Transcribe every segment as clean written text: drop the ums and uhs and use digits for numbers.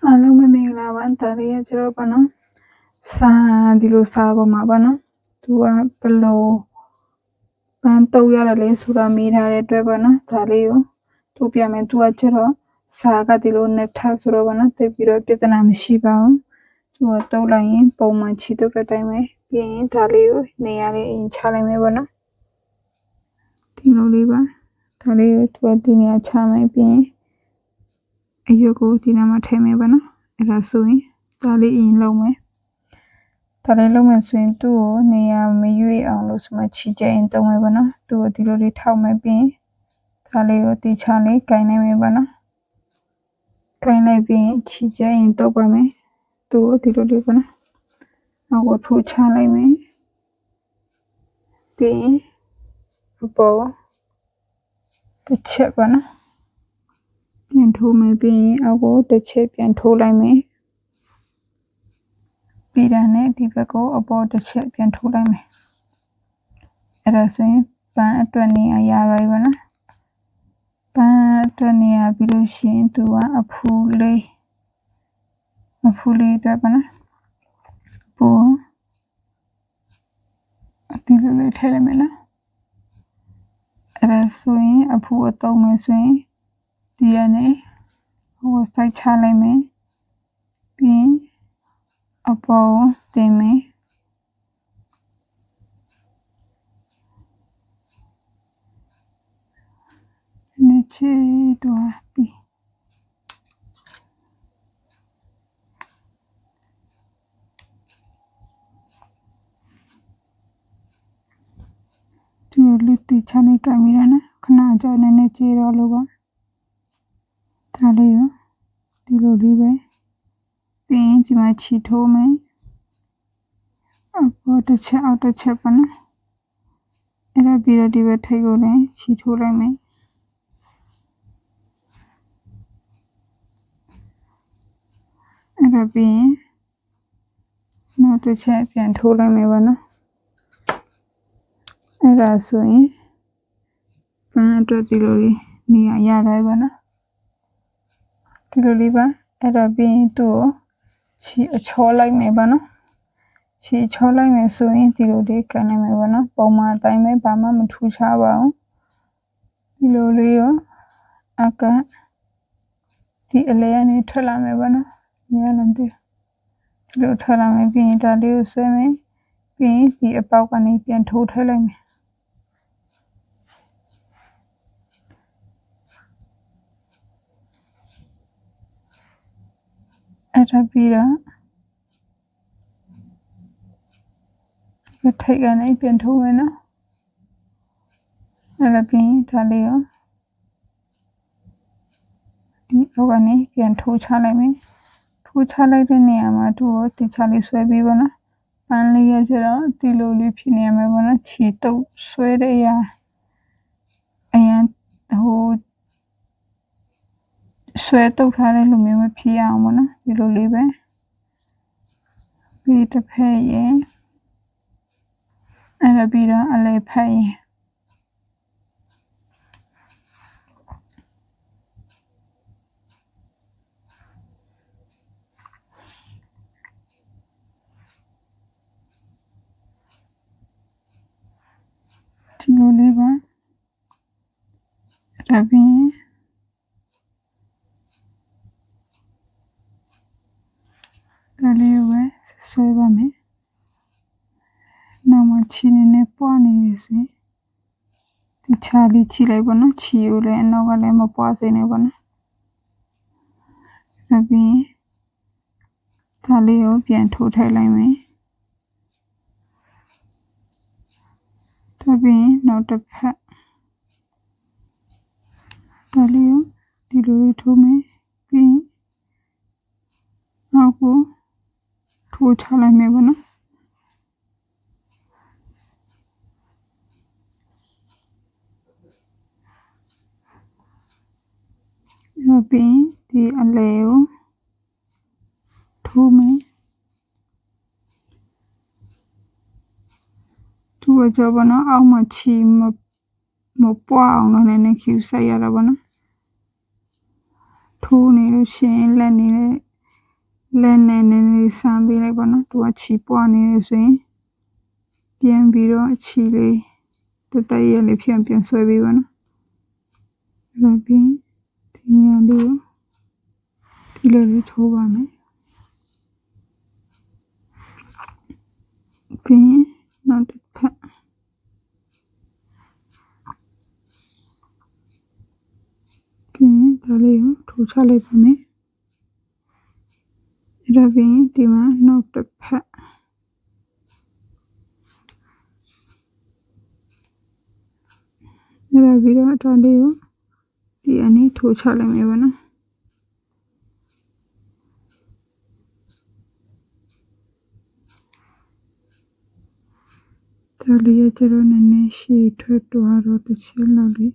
အားလုံးပဲမင်္ဂလာပါဒါလေးကကျတော့ဘာနော်စာဒီလိုစာပေါ်မှာပါနော်သူကဘလို့ပန်းတုပ်ရတယ်လေဆိုတာမိထားတဲ့အတွက်ပါနော်ဒါလေးကိုထုတ်ပြမယ်သူကကျတော့စာကဒီလိုနဲ့ထားဆိုတော့ဘာနော်သိပြီးတော့ပြဿနာမရှိပါဘူးသူကတုပ်လိုက်ရင်ပုံမှန်ချီတုပ်တဲ့အတိုင်းပဲပြီးရင်ဒါလေးကိုနေရာလေးအရင်ချလိုက်မယ်ပေါ့နော်ဒီလိုလေးပါဒါလေးကိုသူကဒီနေရာချမယ်ပြီးရင်အရွက်ကိုဒီနားမှာထည့်မယ်ပါနော်အဲ့ဒါဆိုရင်ဒါလေးအရင်လုံးမယ်ဒါလေးလုံးမယ်ဆိုရင်သူ့ကိုနေရာမရွေ့အောင်လို့ဆိုမှချီကျရင်တုံးမယ်ပါနော်သူ့ကိုဒီလိုလေးထောက်မယ်ပြီးရင်ဒါလေးကိုတီချလေးကင်လိုက်မယ်ပါနော်ကင်လိုက်ပြီးရင်ချီကျရင်တုပ်ပါမယ်သူ့ကိုဒီလိုလေးပါနော်နောက်ကိုထိုးချလိုက်မယ်ပြီးရင်အပေါ်တစ်ချက်ပါနော်ပြန်ထိုးမယ်ပြီးရင်အောက်ကိုတစ်ချက်ပြန်ထိုးလိုက်မယ်ပြီးတာနဲ့ဒီဘက်ကိုအပေါ်တစ်ချက်ပြန်ထိုးလိုက်မယ်အဲ့ဒါဆိုရင်ပန်းအတွက်နေရာရရပါနော်ပန်းအတွက်နေရာပြီးလို့ရှိရင်သူကအဖူလေးအတွက်ပါနော်ပို့ဒီလိုလေးထည့်လိုက်မယ်နော်အဲ့ဒါဆိုရင်အဖူအတုံးမယ်ဆိုရင်ဒီရနေဟိုစိုက်ချလိုက်မယ်ပြီးအပေါ်တင်မယ်နေချေတော့ပြီးဒီလိုတိချနေကြမိရနော်ခဏကြာနေချေတော့လို့ပါဒါလေးရောဒီလိုလေးပဲပြီးရင်ဒီမှာချီထိုးမယ်အပေါ်တစ်ချက်အောက်တစ်ချက်ပါနော်အဲ့ဒါပြီးတော့ဒီဘက်ထိပ်ကိုလည်းချီထိုးလိုက်မယ်အဲ့ဒါပြီးရင်နောက်တစ်ချက်ပြန်ထိုးလိုက်မယ်ပါနော်အဲ့ဒါဆိုရင်ပန်းအတွက်ဒီလိုလေးနေရာရတိုင်းပါနော်ဒီလိုလေးပါအဲ့ဒါပြီးရင်သူ့ကိုချီအချောလိုက်မယ်ပါနော်ချီချောလိုက်မယ်ဆိုရင်ဒီလိုလေးကန်နိုင်မယ်ပါနော်ပုံမှန်အတိုင်းပဲဘာမှမထူးခြားပါဘူးဒီလိုလေးရောအကဒီအလဲကနေထွက်လာမယ်ပါနော်ညလုံးဒီလိုထွက်လာမယ်ပြီးရင်ဒါလေးကိုဆွဲမယ်ပြီးရင်ဒီအပေါက်ကနေပြန်ထိုးထည့်လိုက်မယ်အဲ့ဒါပြီးတော့ဒီထိတ်ကနေပြန်ထိုးမယ်နော်အဲ့ဒါပြီးရင်ဒါလေးရောဒီအောက်ကနေပြန်ထိုးချလိုက်မယ်ထိုးချလိုက်တဲ့နေရာမှာသူ့ကိုတိချလေးဆွဲပြီးပါနော်ပန်းလေးရကျတော့ဒီလိုလေးဖြစ်နေရမယ်ပေါ့နော်ခြေတုပ်ဆွဲတဲ့အရာဟိုဆွဲတုပ်ထားတဲ့လိုမျိုးမဖြစ်အောင်ပေါ့နော်ဒီလိုလေးပဲပြီးတစ်ဖက်ရင်အဲ့ဒါပြီးတော့အလဲဖက်ရင်ဒီလိုလေးပါအဲ့ဒါပြီးဒါလေးပဲဆွဲပါမယ်နောက်မှချီနေပွားနေရဆိုရင်ဒီချာလေးချီလိုက်ပါနော်ချီကိုလည်းအနောက်ကလည်းမပွားစေနဲ့ပါနော်ဒါပြီးဒါလေးကိုပြန်ထိုးထည့်လိုက်မယ်ဒါပြီးနောက်တစ်ဖက်ဒါလေးကိုဒီလိုလေးထိုးမယ်ပြီးနောက်ကိုထိုးချလိုက်မယ်ပါနော်နောက်ပြီးဒီအလဲကိုထိုးမယ်သူ့ကြောပါနော်အောက်မှာချီမပွားအောင်လို့လည်းကျူဆိုင်ရတာပါနော်ထိုးနေလို့ရှိရင်လက်နေ လက်နဲ့နည်းနည်းဆမ်းပေးလိုက်ပါနော်သူကခြီပွားနေရဆိုရင်ပြန်ပြီးတော့ခြီလေးတက်တက်ရလေးပြန်ဆွဲပေးပါနော်ဒါပြင်ဒီနေရာလေးကိုဒီလိုလေးထိုးပါမယ်ပြင်နောက်တစ်ဖက်ပြင်ဒါလေးကိုထိုးချလိုက်ပါမယ်အဲ့ဒါပြင်ဒီမှာနောက်တစ်ဖက်အဲ့ဒါပြီးတော့ဒါလေးကိုဒီအနေထိုးချလိုက်မယ်ပါနော်ဒါလေးရကျတော့နည်းနည်းရှည်ထွက်သွားတော့တစ်ချက်လောက်လေး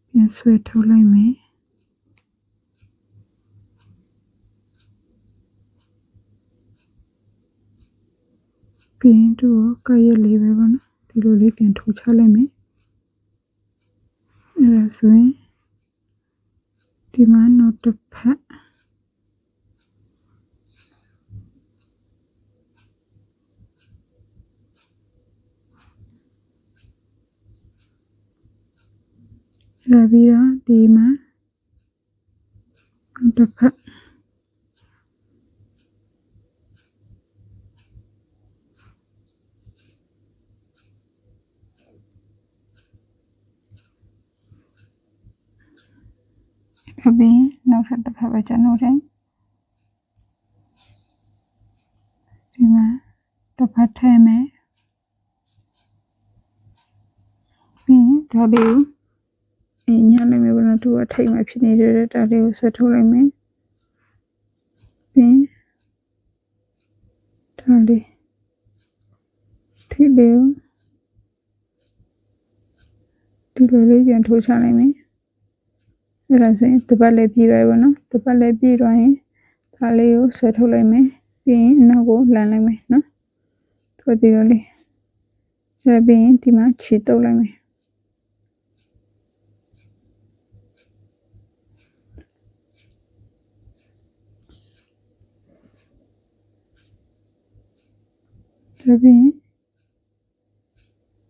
ပြန်ဆွဲထုတ်လိုက်မယ်ပြင်တော့ကရက်လေးပဲပေါ့နော်ဒီလိုလေးပြန်ထိုးချလိုက်မယ်အဲ့ဒါဆိုရင်ဒီမှာနောက်တစ်ဖက်အဲ့ဒါပြီးတော့ဒီမှာနောက်တစ်ဖက်အပြင်နောက်ထပ်တစ်ဖက်ပဲကျွန်တော်တယ်ဒီမှာတစ်ဖက်ထဲမယ်ပြီးဒါလေးကိုညလိုက်မယ်ဘယ်တော့သူကထိတ်မှဖြစ်နေတဲ့ဒါလေးကိုဆက်ထုတ်လိုက်မယ်ပြီးဒါလေးထိတ်လေးဒီလိုလေးပြန်ထိုးချလိုက်မယ်အဲ့ဒါဆိုရင်တပတ်လေးပြီးရွယ်ပါနော်တပတ်လေးပြီးရွယ်ရင်ဒါလေးကိုဆွဲထုတ်လိုက်မယ်ပြီးရင်နောက်ကိုလမ်းလိုက်မယ်နော်ထိုးဒီလိုလေးအဲ့ဒါပြီးရင်ဒီမှာခြေတုပ်လိုက်မယ်ဒါပြီးရင်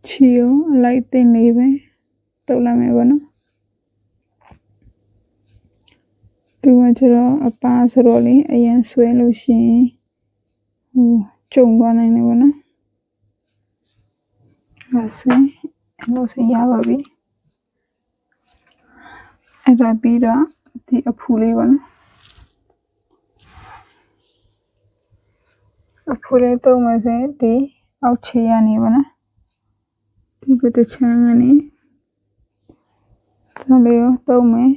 ခြေကိုအလိုက်သိမ့်လေးပဲတုပ်လိုက်မယ်ပေါ့နော်သူကကျတော့အပါဆိုတော့လေအရင်ဆွဲလို့ရှိရင်ကျုံသွားနိုင်တယ်ပေါ့နော်အဲ့ဆိုအဲ့လိုဆိုရပါပြီအဲ့ဒါပြီးတော့ဒီအဖူလေးပေါ့နော်အဖူလေးတုံးမယ်ဆိုရင်ဒီအောက်ခြေရနေပေါ့နော်ဒီဘက်တစ်ချမ်းကနေဒါလေးကိုတုံးမယ်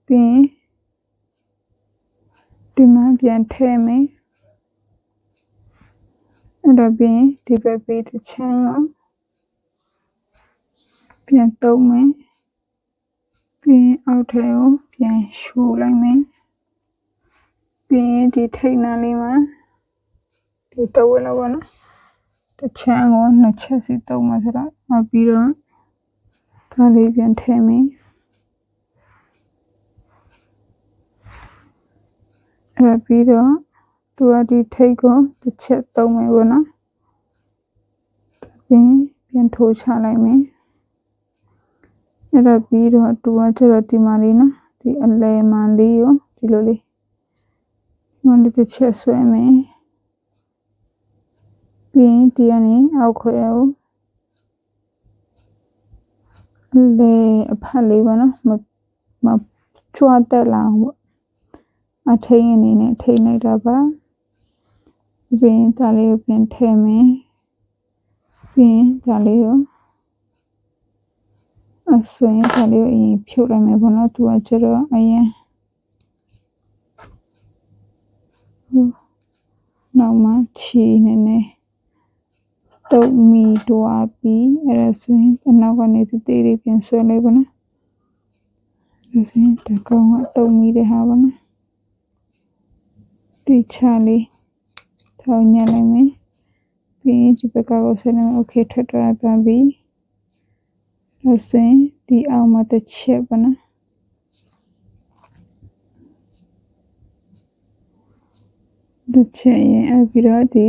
ပြီးရင်ဒီမှာပြန်ထည့်မယ်အဲ့တော့ပြီးရင်ဒီဘက်ပေးတစ်ချမ်းကိုပြန်တုံးမယ်ပြီးရင်အောက်ထဲကိုပြန်ရှိုးလိုက်မယ်ပြီးရင်ဒီထိတ်နာလေးမှာဒီတော့ဝင်လို့ပေါ့နော်တစ်ချမ်းကိုနှစ်ချက်စီတုံးမှာဆိုတော့ပြီးတော့ဒါလေးပြန်ထည့်မယ်အဲ့ပြီးတော့သူကဒီထိတ်ကိုတစ်ချက်တုံးမယ်ပေါ့နော်ပြီးပြန်ထိုးချလိုက်မယ်အဲ့ဒါပြီးတော့သူကကျတော့ဒီမှာလေးနော်ဒီအလဲမှန်လေးကိုဒီလိုလေးဒီမှာလေးတစ်ချက်ဆွဲမယ်ပြီးရင်ဒီကနေအောက်ခွဲကိုလေအဖက်လေးပေါ့နော်မချွတ်တက်လာဘူးအထိန်အနေနဲ့ထိန်လိုက်တာပါပြီးရင်ဒါလေးကိုပြန်ထည့်မယ်ပြီးရင်ဒါလေးကိုအဆွေးဒါလေးကိုအရင်ဖြုတ်လိုက်မယ်ပေါ့နော်သူကကျတော့အရင်နောက်မှချီနေနေတုံမီတွားပြီးအဲ့ဒါဆိုရင်နောက်ကနေတေးသေးလေးပြန်ဆွဲလိုက်ပါနော်ဒါဆိုရင်တကောင်ကတုံမီတဲ့ဟာပါနော်တိချလေးထောင်းညလိုက်မယ်ပြီးရင်ဒီဘက်ကကိုဆွဲလိုက်မယ်โอเคထွက်သွားပြန်ပြီဒါဆိုရင်ဒီအောက်မှာတစ်ချက်ပါနော် တစ်ချက်ရင်အပြီးတော့ဒီ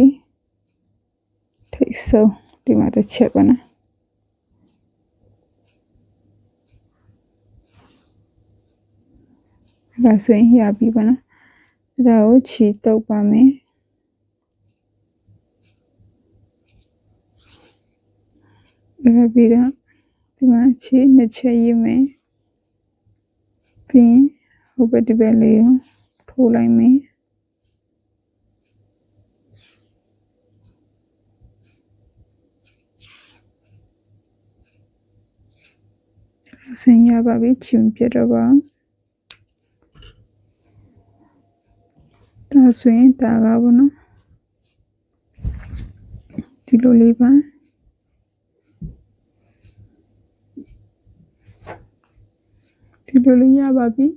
ထိတ်ဆုံးဒီမှာတစ်ချက်ပါနော်ဒါဆိုရင်ရပြီပါနော်ဒါကိုချီတုပ်ပါမယ်အဲ့ပြီးတော့ဒီမှာချီနှစ်ချက်ရေးမယ်ပြီးဟိုဘက်ဒီဘက်လေးကိုထိုးလိုက်မယ်ဆင်ရပါပြီချင်ပြတော့ပါဒါဆိုရင်ဒါကဘောနော်ဒီလိုလေးပါဒီလိုလေးရပါပြီ